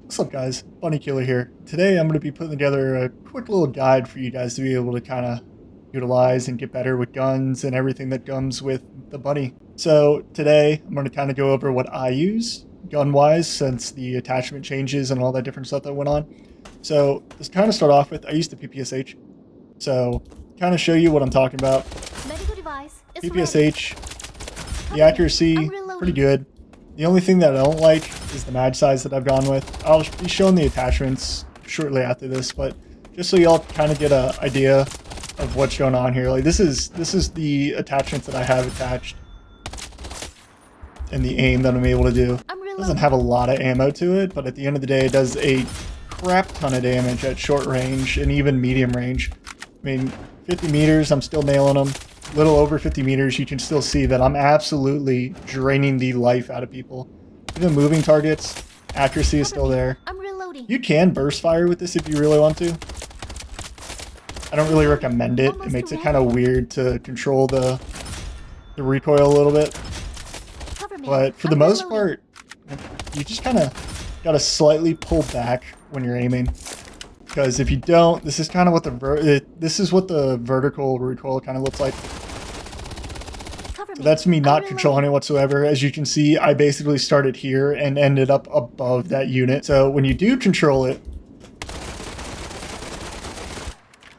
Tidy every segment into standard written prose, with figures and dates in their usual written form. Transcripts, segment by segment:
What's up, guys? Bunny Killer here. Today I'm going to be putting together a quick little guide for you guys to be able to kind of utilize and get better with guns and everything that comes with the Bunny. So today I'm going to kind of go over what I use gun-wise since the attachment changes and all that different stuff that went on. So let's kind of start off with, I used the PPSH. So kind of show you what I'm talking about. Medical device is PPSH, the accuracy, pretty good. The only thing that I don't like is the mag size that I've gone with. I'll be showing the attachments shortly after this, but just so y'all kind of get an idea of what's going on here. Like this is the attachments that I have attached and the aim that I'm able to do. It doesn't have a lot of ammo to it, but at the end of the day, it does a crap ton of damage at short range and even medium range. I mean, 50 meters, I'm still nailing them. Little over 50 meters, you can still see that I'm absolutely draining the life out of people. Even moving targets, accuracy is still there. I'm reloading. You can burst fire with this if you really want to. I don't really recommend it. It makes it kind of weird to control the recoil a little bit. But for the most part, you just kind of got to slightly pull back when you're aiming. Because if you don't, this is kind of what the vertical recoil kind of looks like. So that's me not controlling it whatsoever. As you can see, I basically started here and ended up above that unit. So when you do control it,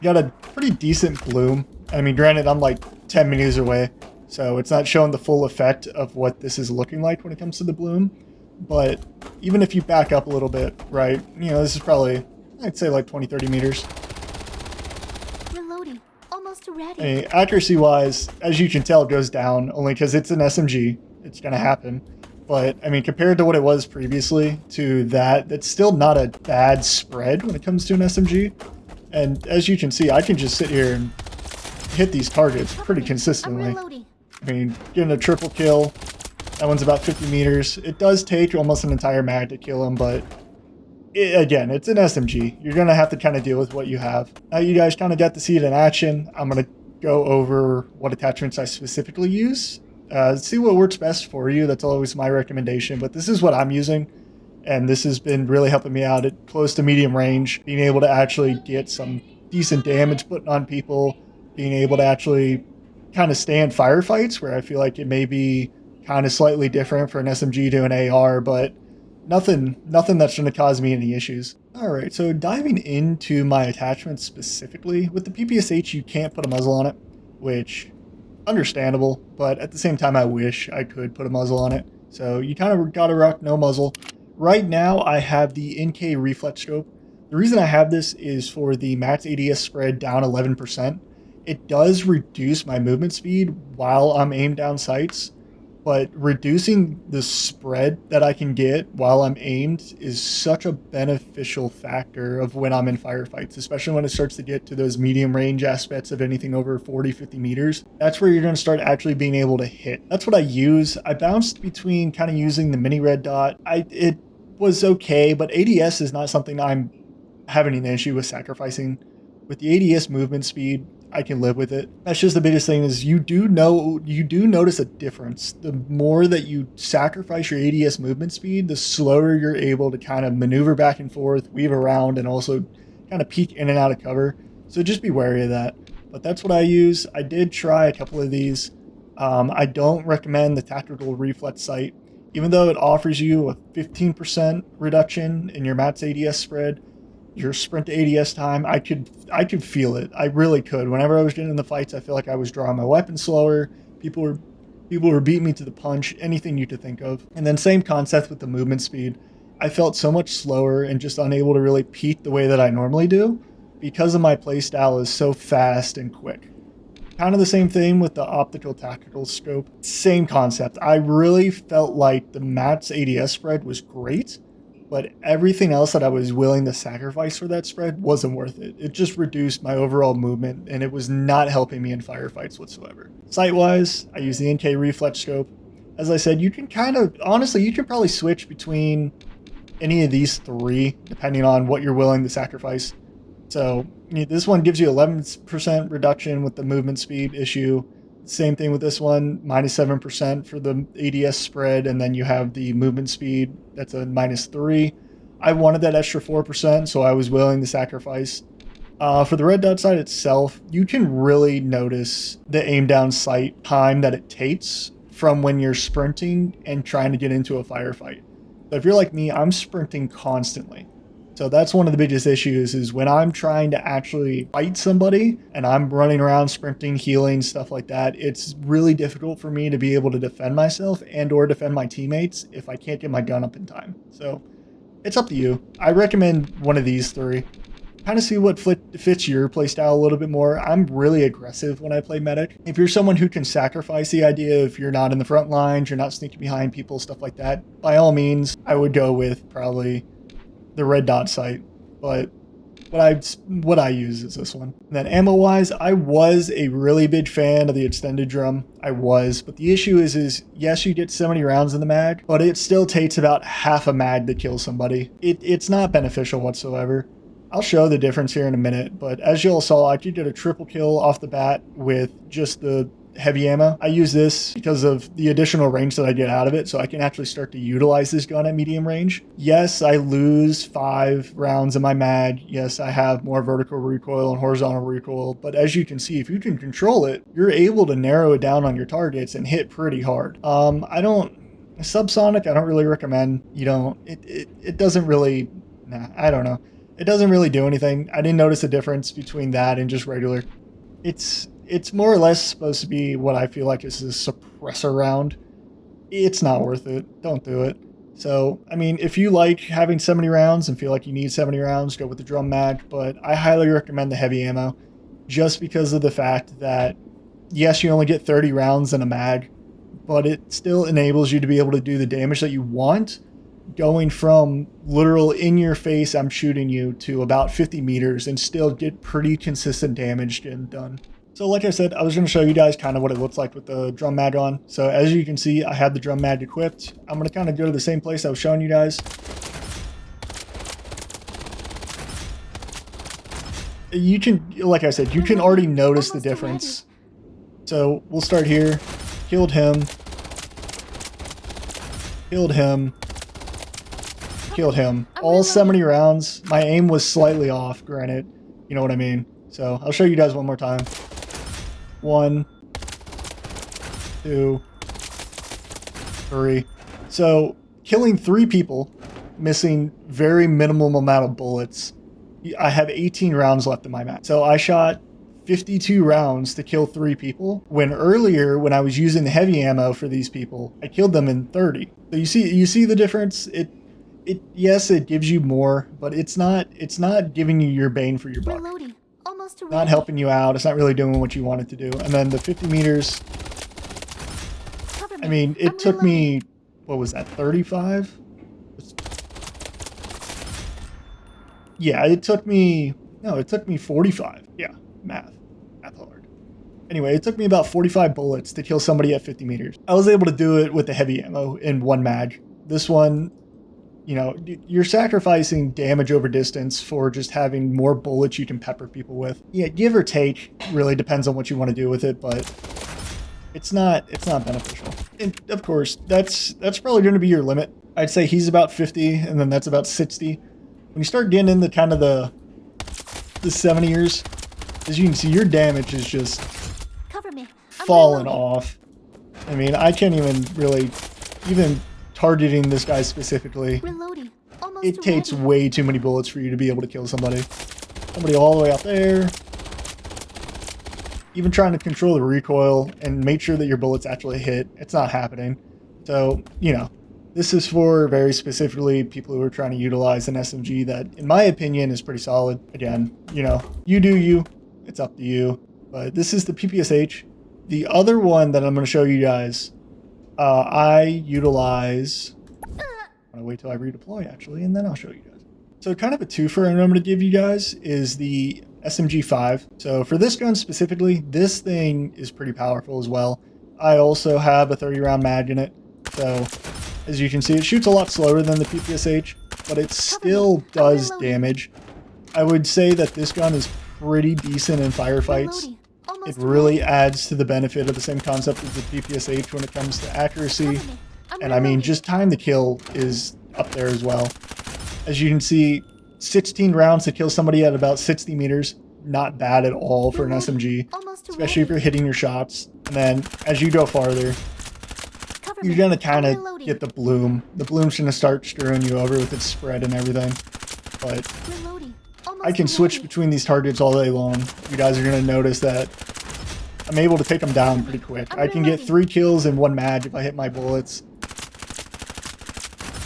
you got a pretty decent bloom. I mean, granted, I'm like 10 meters away, so it's not showing the full effect of what this is looking like when it comes to the bloom. But even if you back up a little bit, right, you know, this is probably, I'd say like 20-30 meters. Reloading. Almost ready. Hey, accuracy-wise, as you can tell, it goes down only because it's an SMG. It's going to happen. But, I mean, compared to what it was previously to that, that's still not a bad spread when it comes to an SMG. And as you can see, I can just sit here and hit these targets pretty consistently. I mean, getting a triple kill. That one's about 50 meters. It does take almost an entire mag to kill him, but again, it's an SMG. You're going to have to kind of deal with what you have. Now you guys kind of got to see it in action. I'm going to go over what attachments I specifically use. See what works best for you. That's always my recommendation, but this is what I'm using. And this has been really helping me out at close to medium range, being able to actually get some decent damage put on people, being able to actually kind of stay in firefights where I feel like it may be kind of slightly different for an SMG to an AR, but nothing that's going to cause me any issues. Alright, so diving into my attachments specifically, with the PPSH you can't put a muzzle on it, which, understandable, but at the same time I wish I could put a muzzle on it. So you kind of gotta rock no muzzle. Right now I have the NK reflex scope. The reason I have this is for the max ADS spread down 11%. It does reduce my movement speed while I'm aimed down sights, but reducing the spread that I can get while I'm aimed is such a beneficial factor of when I'm in firefights, especially when it starts to get to those medium range aspects of anything over 40-50 meters. That's where you're going to start actually being able to hit. That's what I use. I bounced between kind of using the mini red dot. It was okay, but ADS is not something I'm having an issue with sacrificing. With the ADS movement speed, I can live with it. That's just the biggest thing is you do notice a difference. The more that you sacrifice your ADS movement speed, the slower you're able to kind of maneuver back and forth, weave around, and also kind of peek in and out of cover. So just be wary of that. But that's what I use. I did try a couple of these. I don't recommend the tactical reflex sight. Even though it offers you a 15% reduction in your max ADS spread, your sprint to ADS time, I could feel it. I really could. Whenever I was getting in the fights, I feel like I was drawing my weapon slower. People were beating me to the punch, anything you could think of. And then same concept with the movement speed. I felt so much slower and just unable to really peek the way that I normally do because of my playstyle is so fast and quick. Kind of the same thing with the optical tactical scope. Same concept. I really felt like the max ADS spread was great, but everything else that I was willing to sacrifice for that spread wasn't worth it. It just reduced my overall movement, and it was not helping me in firefights whatsoever. Sight-wise, I use the NK reflex scope. As I said, you can honestly, you can probably switch between any of these three, depending on what you're willing to sacrifice. So, this one gives you 11% reduction with the movement speed issue. Same thing with this one, minus 7% for the ADS spread, and then you have the movement speed, that's a minus 3. I wanted that extra 4%, so I was willing to sacrifice. For the red dot sight itself, you can really notice the aim down sight time that it takes from when you're sprinting and trying to get into a firefight. So if you're like me, I'm sprinting constantly. So that's one of the biggest issues is when I'm trying to actually fight somebody and I'm running around sprinting, healing, stuff like that, it's really difficult for me to be able to defend myself and or defend my teammates if I can't get my gun up in time. So it's up to you. I recommend one of these three. Kind of see what fits your playstyle a little bit more. I'm really aggressive when I play medic. If you're someone who can sacrifice the idea, if you're not in the front lines, you're not sneaking behind people, stuff like that, by all means, I would go with probably the red dot sight. But what I use is this one. And then ammo wise, I was a really big fan of the extended drum. I was, but the issue is yes, you get 70 rounds in the mag, but it still takes about half a mag to kill somebody. It's not beneficial whatsoever. I'll show the difference here in a minute, but as you all saw, I could get a triple kill off the bat with just the heavy ammo. I use this because of the additional range that I get out of it, so I can actually start to utilize this gun at medium range. Yes, I lose 5 rounds in my mag. Yes, I have more vertical recoil and horizontal recoil, but as you can see, if you can control it, you're able to narrow it down on your targets and hit pretty hard. Subsonic, I don't really recommend. It doesn't really, I don't know. It doesn't really do anything. I didn't notice a difference between that and just regular. It's more or less supposed to be what I feel like is a suppressor round. It's not worth it. Don't do it. So, I mean, if you like having 70 rounds and feel like you need 70 rounds, go with the drum mag, but I highly recommend the heavy ammo just because of the fact that, yes, you only get 30 rounds in a mag, but it still enables you to be able to do the damage that you want, going from literal in your face, I'm shooting you, to about 50 meters and still get pretty consistent damage getting done. So like I said, I was going to show you guys kind of what it looks like with the drum mag on. So as you can see, I have the drum mag equipped. I'm going to kind of go to the same place I was showing you guys. You can, like I said, you can already notice the difference. So we'll start here. Killed him. Killed him. Killed him. All 70 rounds. My aim was slightly off, granted. You know what I mean? So I'll show you guys one more time. 1, 2, 3. So killing 3 people, missing very minimal amount of bullets. I have 18 rounds left in my mag. So I shot 52 rounds to kill 3 people, when earlier when I was using the heavy ammo for these people, I killed them in 30. So you see the difference? Yes, it gives you more, but it's not giving you your bang for your buck. Reloading. Almost ready. Not helping you out. It's not really doing what you want it to do. And then the 50 meters, I mean, it took me, what was that, 35? Yeah, it took me 45. Yeah, math hard. Anyway, it took me about 45 bullets to kill somebody at 50 meters. I was able to do it with the heavy ammo in 1 mag. This one, you know, you're sacrificing damage over distance for just having more bullets you can pepper people with. Yeah, give or take, really depends on what you want to do with it, but it's not beneficial. And of course, that's probably going to be your limit. I'd say he's about 50, and then that's about 60. When you start getting into kind of the 70ers, as you can see, your damage is just falling off. I mean, I can't even really, even targeting this guy specifically, it takes way too many bullets for you to be able to kill somebody. Somebody all the way out there. Even trying to control the recoil and make sure that your bullets actually hit, it's not happening. So, you know, this is for very specifically people who are trying to utilize an SMG that, in my opinion, is pretty solid. Again, you know, you do you. It's up to you. But this is the PPSH. The other one that I'm going to show you guys, I utilize... I'm going to wait till I redeploy, actually, and then I'll show you guys. So kind of a twofer I'm going to give you guys is the SMG 5. So for this gun specifically, this thing is pretty powerful as well. I also have a 30-round mag in it. So as you can see, it shoots a lot slower than the PPSH, but it still does damage. I would say that this gun is pretty decent in firefights. It really adds to the benefit of the same concept as the PPSH when it comes to accuracy. And I mean, just time to kill is up there as well. As you can see, 16 rounds to kill somebody at about 60 meters. Not bad at all for an SMG, especially if you're hitting your shots. And then as you go farther, you're going to kind of get the bloom. The bloom's going to start screwing you over with its spread and everything. But I can switch between these targets all day long. You guys are going to notice that I'm able to take them down pretty quick. I can get 3 kills in 1 mag if I hit my bullets.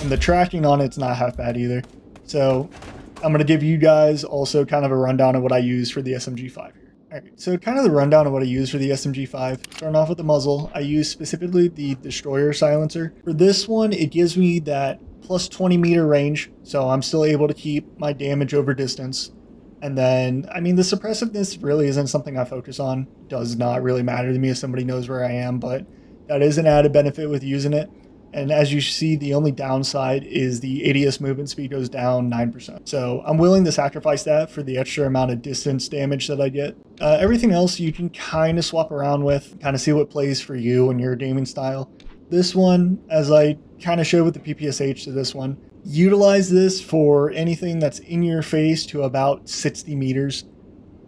And the tracking on it's not half bad either. So I'm going to give you guys also kind of a rundown of what I use for the SMG5 here. Alright, so kind of the rundown of what I use for the SMG5. Starting off with the muzzle, I use specifically the Destroyer silencer. For this one, it gives me that plus 20 meter range, so I'm still able to keep my damage over distance. And then, I mean, the suppressiveness really isn't something I focus on. Does not really matter to me if somebody knows where I am, but that is an added benefit with using it. And as you see, the only downside is the ADS movement speed goes down 9%. So I'm willing to sacrifice that for the extra amount of distance damage that I get. Everything else you can kind of swap around with, kind of see what plays for you and your gaming style. This one, as I kind of showed with the PPSH to this one, utilize this for anything that's in your face to about 60 meters.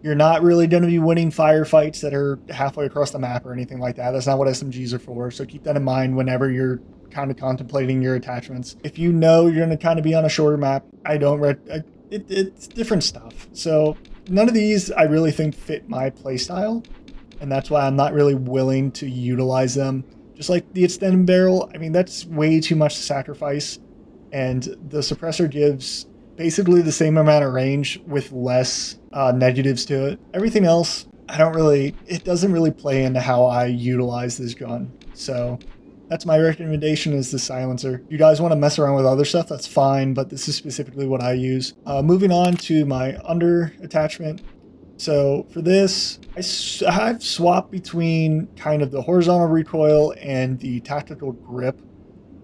You're not really going to be winning firefights that are halfway across the map or anything like that. That's not what SMGs are for. So keep that in mind whenever you're kind of contemplating your attachments. If you know you're going to kind of be on a shorter map, it's different stuff. So none of these I really think fit my playstyle, and that's why I'm not really willing to utilize them. Just like the extended barrel, I mean, that's way too much to sacrifice, and the suppressor gives basically the same amount of range with less negatives to it. Everything else, it doesn't really play into how I utilize this gun. So that's my recommendation, is the silencer. If you guys want to mess around with other stuff, that's fine, but this is specifically what I use. Moving on to my under attachment. So for this, I've swapped between kind of the horizontal recoil and the tactical grip.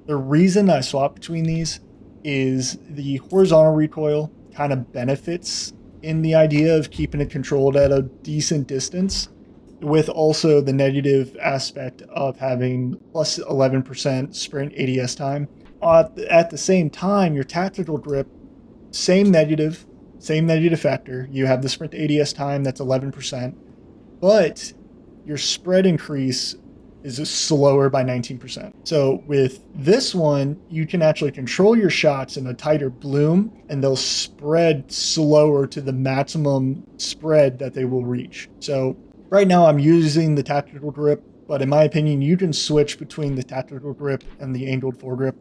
The reason I swap between these is the horizontal recoil kind of benefits in the idea of keeping it controlled at a decent distance, with also the negative aspect of having plus 11% sprint ADS time. At the same time, your tactical grip, same negative factor. You have the sprint ADS time, that's 11%, but your spread increase is slower by 19%. So with this one, you can actually control your shots in a tighter bloom, and they'll spread slower to the maximum spread that they will reach. So right now I'm using the tactical grip, but in my opinion, you can switch between the tactical grip and the angled foregrip.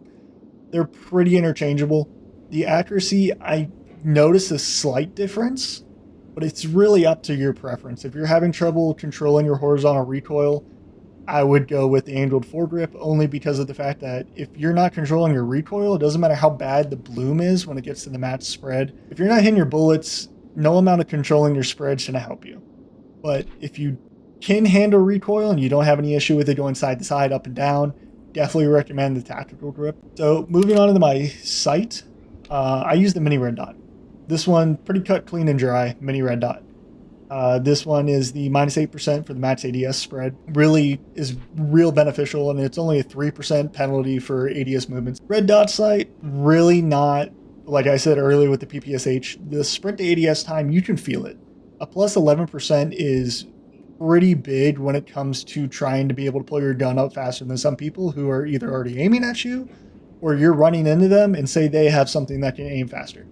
They're pretty interchangeable. The accuracy, I notice a slight difference, but it's really up to your preference. If you're having trouble controlling your horizontal recoil, I would go with the angled foregrip, only because of the fact that if you're not controlling your recoil, it doesn't matter how bad the bloom is when it gets to the match spread. If you're not hitting your bullets, no amount of controlling your spread is going to help you. But if you can handle recoil and you don't have any issue with it going side to side, up and down, definitely recommend the tactical grip. So moving on to my sight, I use the mini red dot. This one, pretty cut, clean, and dry, mini red dot. This one is the minus 8% for the max ADS spread. Really is real beneficial, and it's only a 3% penalty for ADS movements. Red dot sight, really not, like I said earlier with the PPSH, the sprint to ADS time, you can feel it. A plus 11% is pretty big when it comes to trying to be able to pull your gun up faster than some people who are either already aiming at you, or you're running into them and say they have something that can aim faster.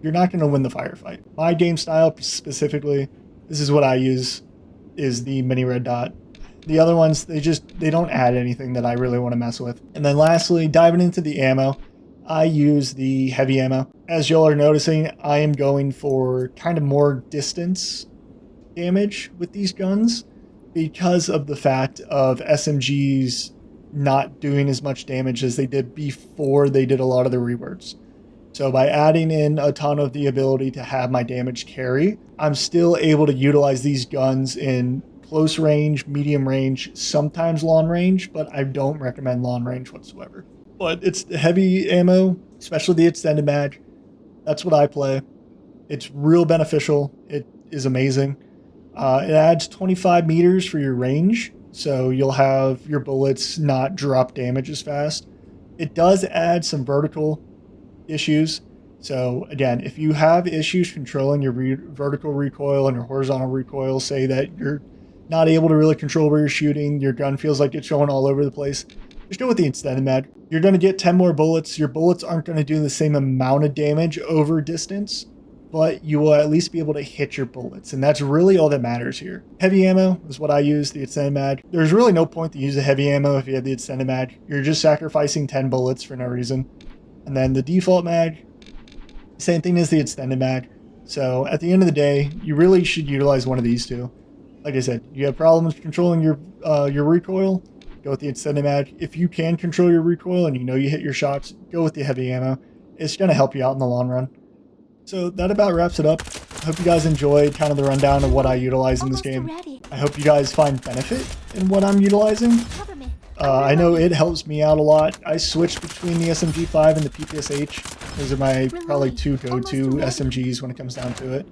You're not going to win the firefight. My game style specifically, this is what I use, is the mini red dot. The other ones, they don't add anything that I really want to mess with. And then lastly, diving into the ammo, I use the heavy ammo. As y'all are noticing, I am going for kind of more distance damage with these guns because of the fact of SMGs not doing as much damage as they did before they did a lot of the reworks. So by adding in a ton of the ability to have my damage carry, I'm still able to utilize these guns in close range, medium range, sometimes long range, but I don't recommend long range whatsoever. But it's heavy ammo, especially the extended mag. That's what I play. It's real beneficial. It is amazing. It adds 25 meters for your range, so you'll have your bullets not drop damage as fast. It does add some vertical issues. So again, if you have issues controlling your vertical recoil and your horizontal recoil, say that you're not able to really control where you're shooting, your gun feels like it's going all over the place, just go with the extended mag. You're going to get 10 more bullets. Your bullets aren't going to do the same amount of damage over distance, but you will at least be able to hit your bullets, and that's really all that matters here. Heavy ammo is what I use, the extended mag. There's really no point to use the heavy ammo if you have the extended mag. You're just sacrificing 10 bullets for no reason. And then the default mag, same thing as the extended mag. So at the end of the day, you really should utilize one of these two. Like I said, you have problems controlling your recoil, go with the extended mag. If you can control your recoil and you know you hit your shots, go with the heavy ammo. It's going to help you out in the long run. So that about wraps it up. I hope you guys enjoyed kind of the rundown of what I utilize in this game. I hope you guys find benefit in what I'm utilizing. I know it helps me out a lot. I switched between the SMG5 and the PPSH. Those are my probably two go-to SMGs when it comes down to it.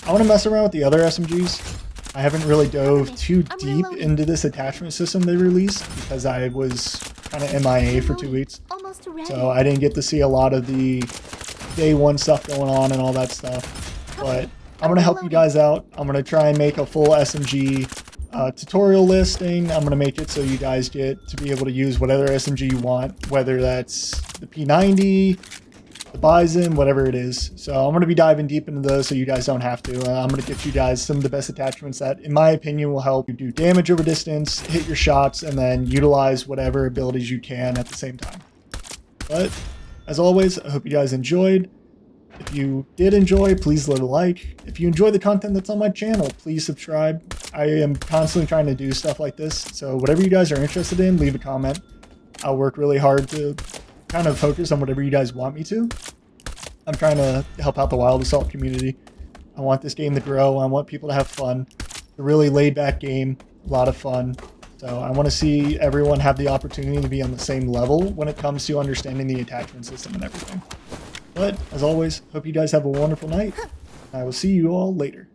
I want to mess around with the other SMGs. I haven't really dove too deep into this attachment system they released because I was kind of MIA for 2 weeks. So I didn't get to see a lot of the day one stuff going on and all that stuff. But I'm going to help you guys out. I'm going to try and make a full SMG tutorial listing. I'm going to make it so you guys get to be able to use whatever SMG you want, whether that's the P90, the Bison, whatever it is. So I'm going to be diving deep into those so you guys don't have to. I'm going to get you guys some of the best attachments that, in my opinion, will help you do damage over distance, hit your shots, and then utilize whatever abilities you can at the same time. But as always, I hope you guys enjoyed. If you did enjoy, please leave a like. If you enjoy the content that's on my channel, please subscribe. I am constantly trying to do stuff like this, so whatever you guys are interested in, leave a comment. I'll work really hard to kind of focus on whatever you guys want me to. I'm trying to help out the WildAssault community. I want this game to grow. I want people to have fun. It's a really laid-back game, a lot of fun. So I want to see everyone have the opportunity to be on the same level when it comes to understanding the attachment system and everything. But, as always, hope you guys have a wonderful night. I will see you all later.